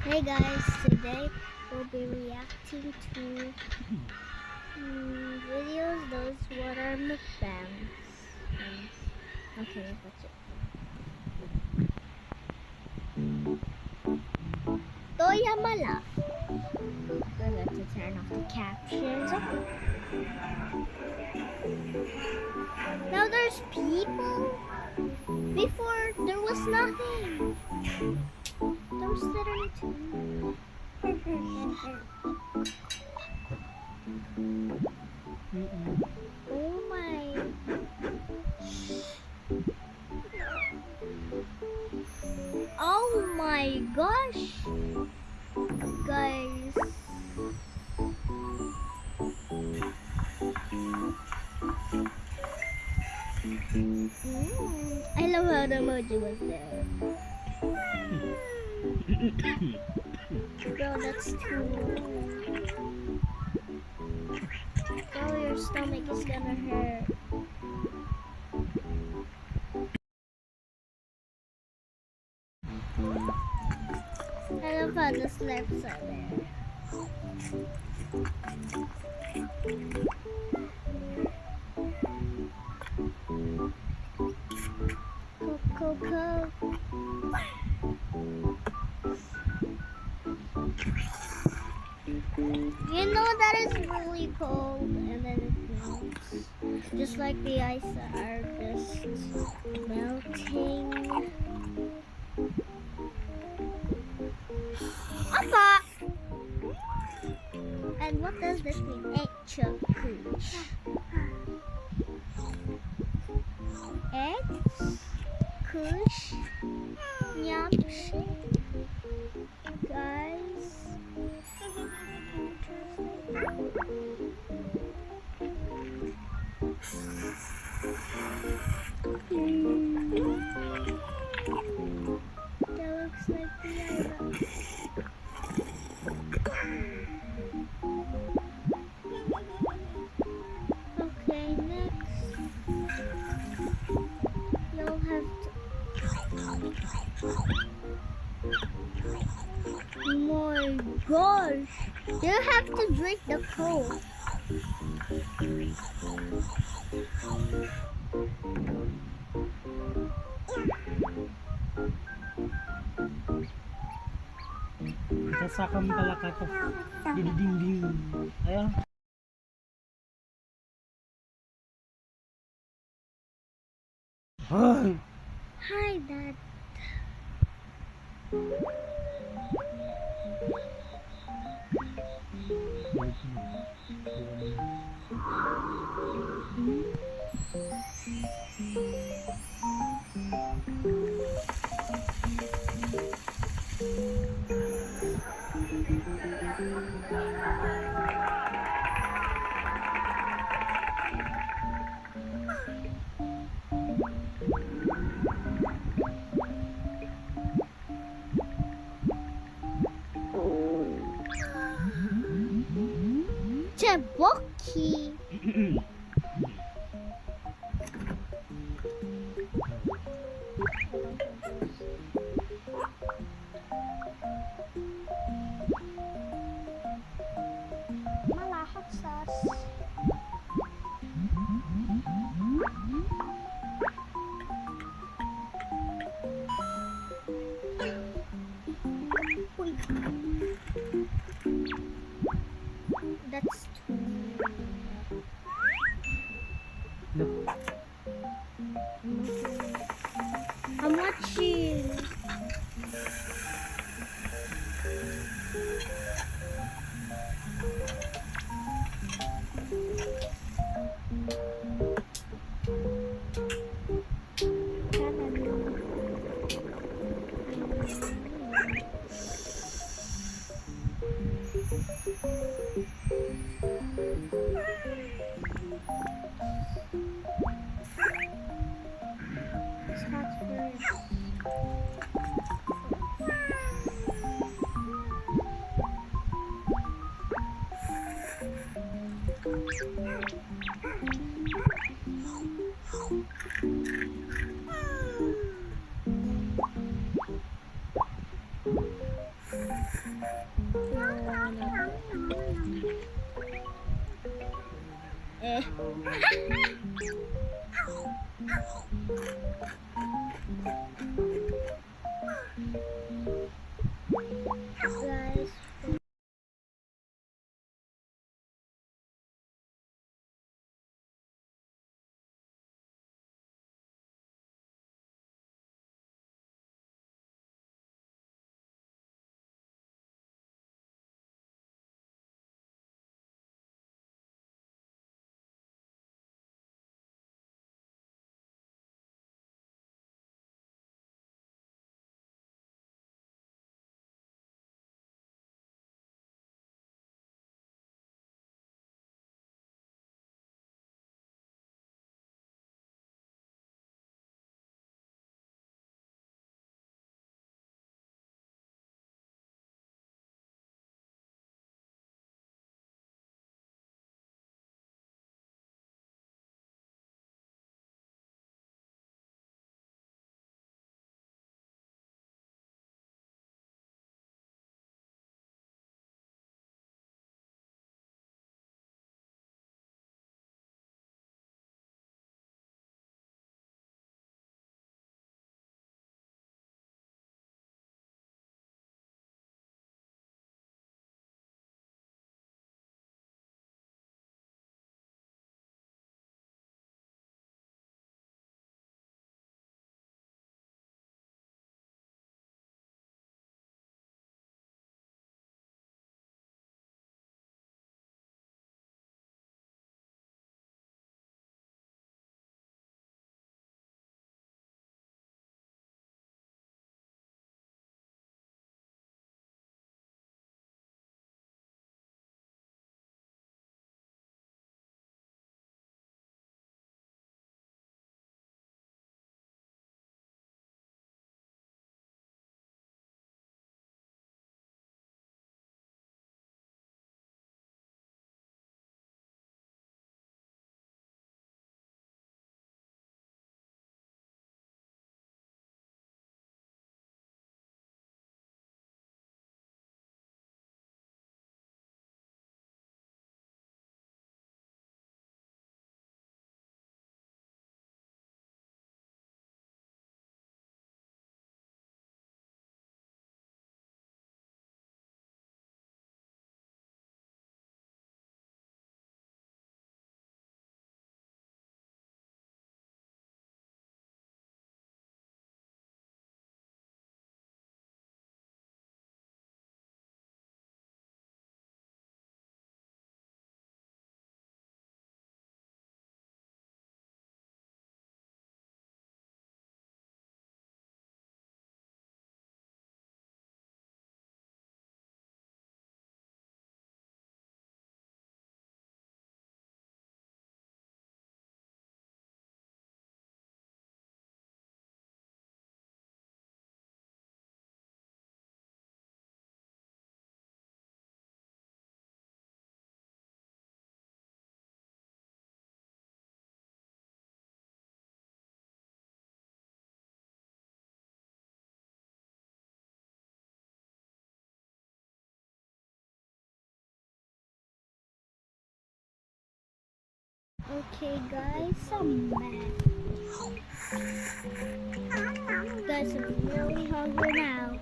Hey guys, today we'll be reacting to videos. Those what are mukbangs. Okay, that's it. Toyamala. Forgot to turn off the captions. Now there's people. Before there was nothing. There was literally two. Oh my. Oh my gosh. Guys. I love how the emoji was there. Bro, that's too. Bro, your stomach is gonna hurt. I love how the slurps are there. Coco. You know that is really cold and then it melts. Just like the ice are just melting. Apa! And what does this mean? Eggs, kush, nyamshi. Guys. That looks like the eyebrow. Okay, next. You'll have to. My gosh. You have to drink the Coke. Sasakam pala ka to. Dinding. Ayan. Hi. Hi, Dad. Teboki. Malahot sauce. That's too. I'm watching. Guys, okay, guys, I'm back. Guys, I'm really hungry now.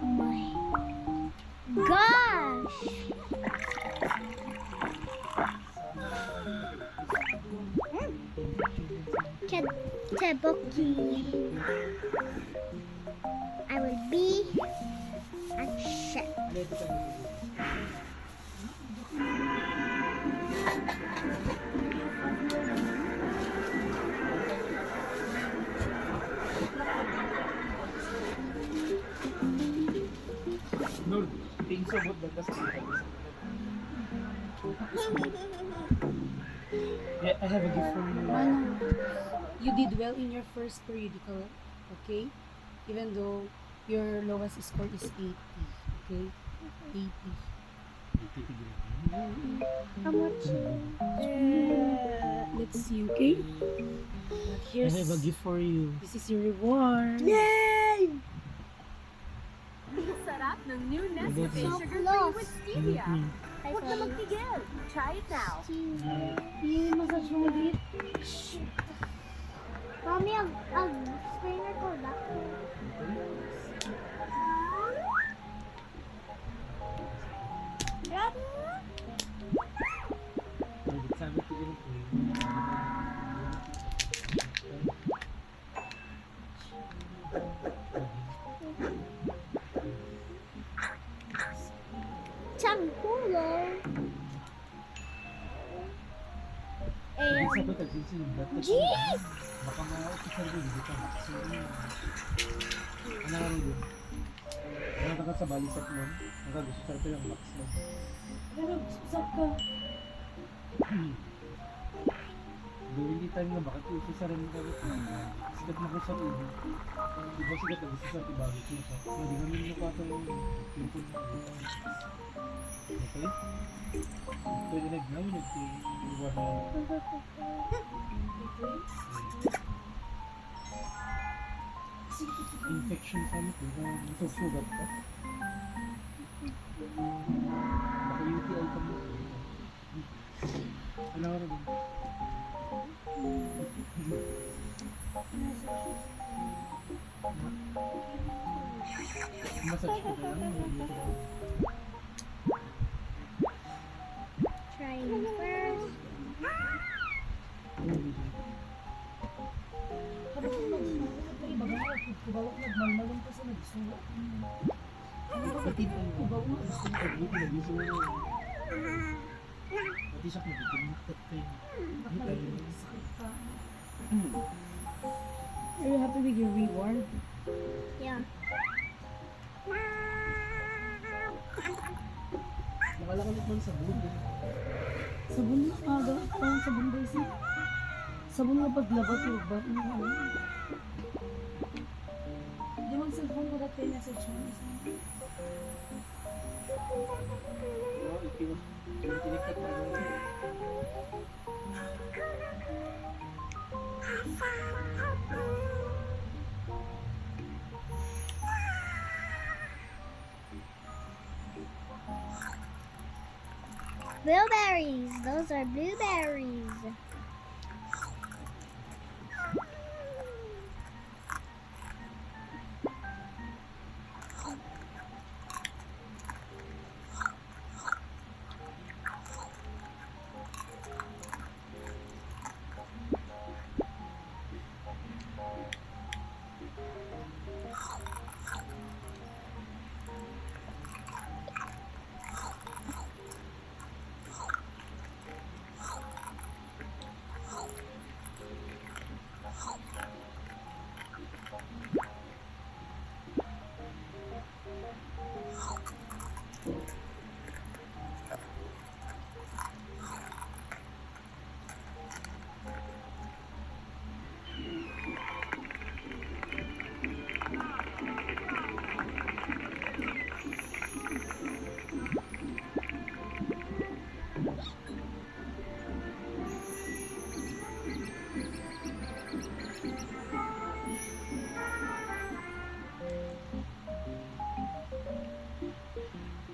My gosh! Teboki. I will be a chef. No, tingin sa bot dagas. Yeah, I have a gift for you. Mano, you did well in your first periodical, okay? Even though your lowest score is 80, okay? 80. How much? Let's see, okay? But I here's, have a gift for you. this is your reward. Yay! sarap ng new Nescafe So Sugar-Free with close. Stevia. Hi, Huwag na sorry. magtigil. Try it now. I-massage mo ulit. Mommy, strainer ko na. Grabe. Sabi ko din po. Changulo. Sabi ko tagsisilbat. Jeez! Baka ma-official din dito. Ano nga rin yun? Ano ka sa balisat mo? Ang gusto ko lang box mo. Pero, usap ka. Hindi tayo nga bakit yung isa rin ka rin. Sikat na ko sa ulo. Di ba sikat na gusto sa tibagit mo sa? Hindi namin mukha sa pimpon. Okay? Pwede nag-now, nag-iwan na. Infection sa ano, di ba? Nasusugat ka. Baka UTI ka mo. Ano ka rin? Massage ko na lang. Trying first. Kapag ibabawag, kubawag nagmalmalong ka sa nagsulat. Batid mo. Kubawag. Pag-ibig na gusto mo. Pati siya kung bitin kayo. Sakit ka. Are you happy with your reward? Yeah. Nakalakalit man sa buod. Sabon na aga. Parang sabon ba isa? Sabon na paglabat yung ba? Di mo cellphone ko dati message mo. Tinikat na mo. Blueberries. Those are blueberries.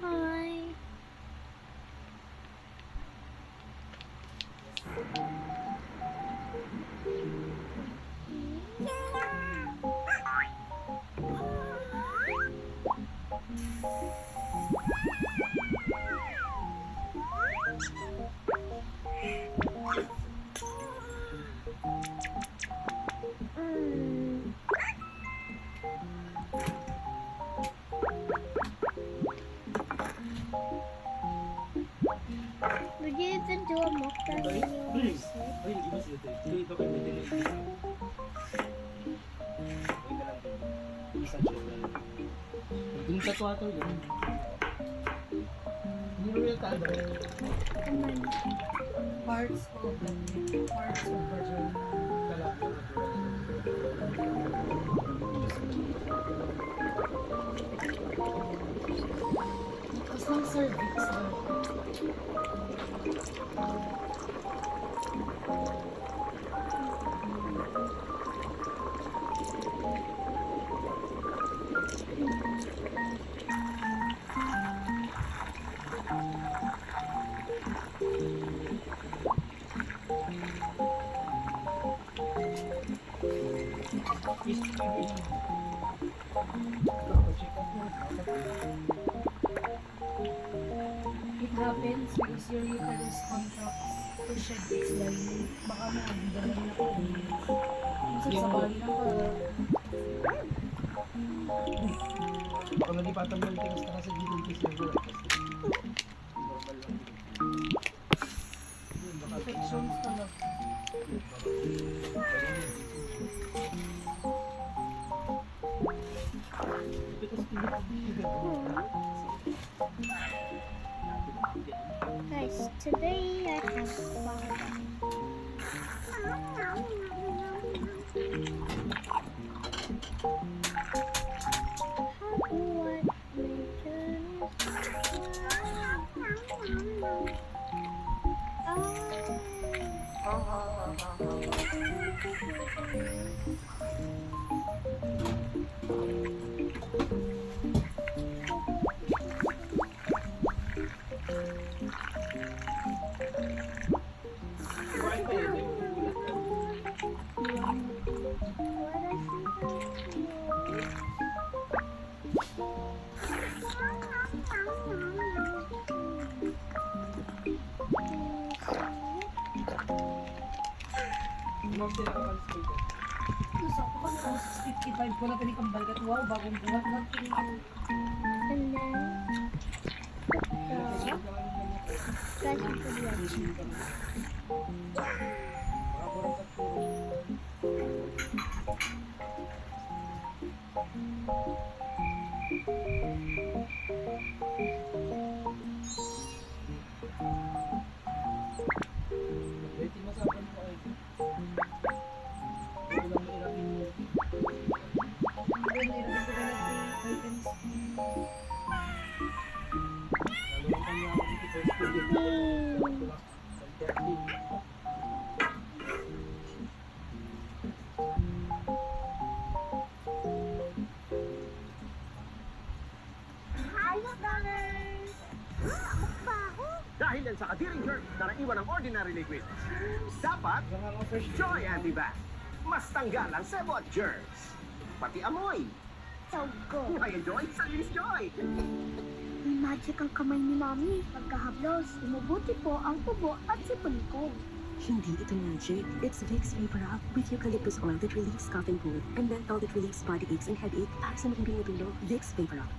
Hi. Mm. Would you even do a mukbang when you were sick? Ay, iba siya tayo. Ito kayo may delay. Wait na lang din. Isa siya na lang. Yung tatwa to yun. Hindi mo yung tayo. Parts of vagina. Tapos ng cervix. Yes, baby. Check mo. It happens because your uterus contracts to shed its lining. Baka mo, dala na ko. Kasi sa bali lang ka. Baka nalipatan mo yung tigas na sa gilid kasi normal lang. Yun, baka Infections talaga. Guys, today I have fun. How do I make Tapos ako kasi 55 ko na pinikambal ka. Wow, bagong buhat na. and then guys, you could watch. Dahil yan sa kadiring germs na naiwan ng ordinary liquid, dapat Joy Antibac. Mas tanggal ang sebo at germs. Pati amoy. So good. Ngayon, Joy, sa linis Joy. May magic ang kamay ni Mami. Pagkahablos, umubuti po ang tubo at sipon ko. Hindi ito magic. It's Vicks Vapor Rub with eucalyptus oil that relieves cough and cold, and menthol that relieves body aches and headache. Para sa matinding natulog, Vicks Vapor Rub.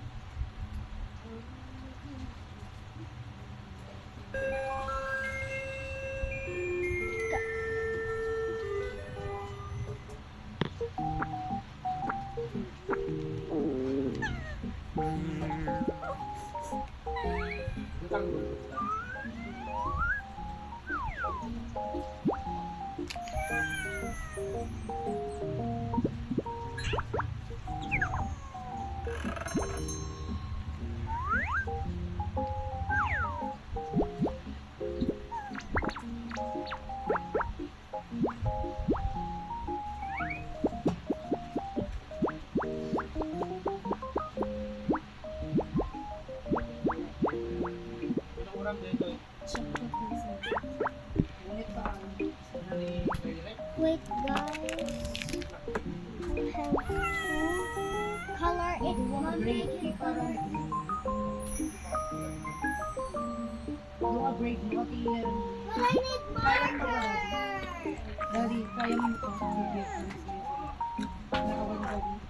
Wait, guys. I have to color it one Break. day. Parang mga break, mga tingin. But I need marker. Dali, kaya mo ito. Nakawan ka din.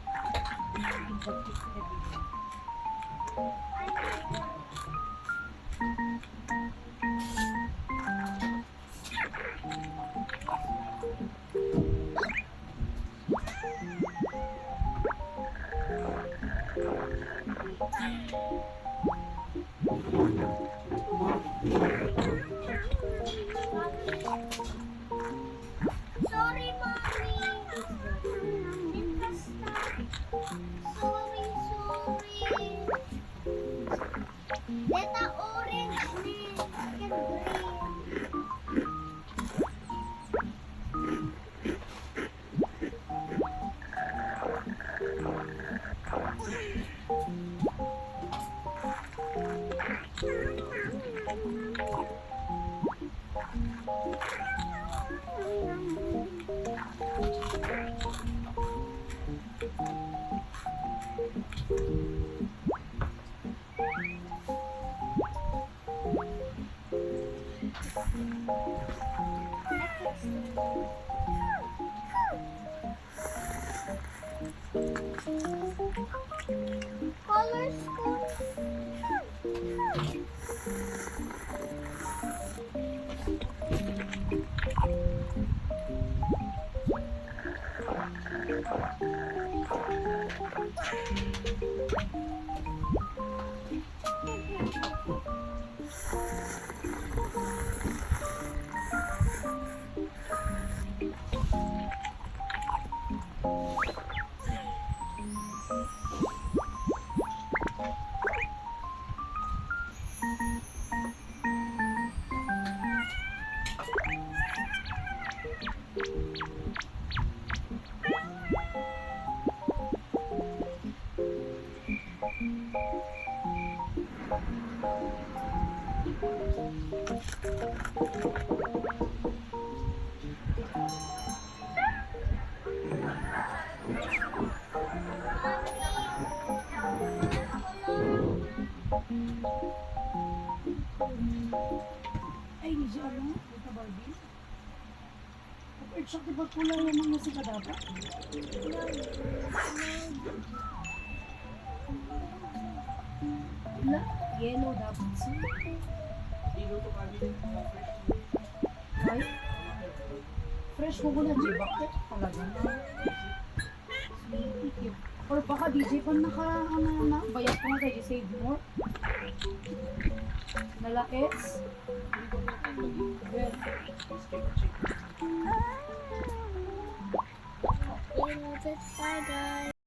Sorry, Mommy. Sorry. Colors ko. Ay, hindi siya alam. Ito Barbie. Kapag siya, diba kulay yan ang musika dapat? Wala. Yellow dapat siya. Iluto kami din sa fresh. Ay. Fresh mo muna, J. Bakit? Talaga na. Sweetie cute. Or baka DJ pa bayat ko na tayo, save more. Nalakits. Well, You know the spider.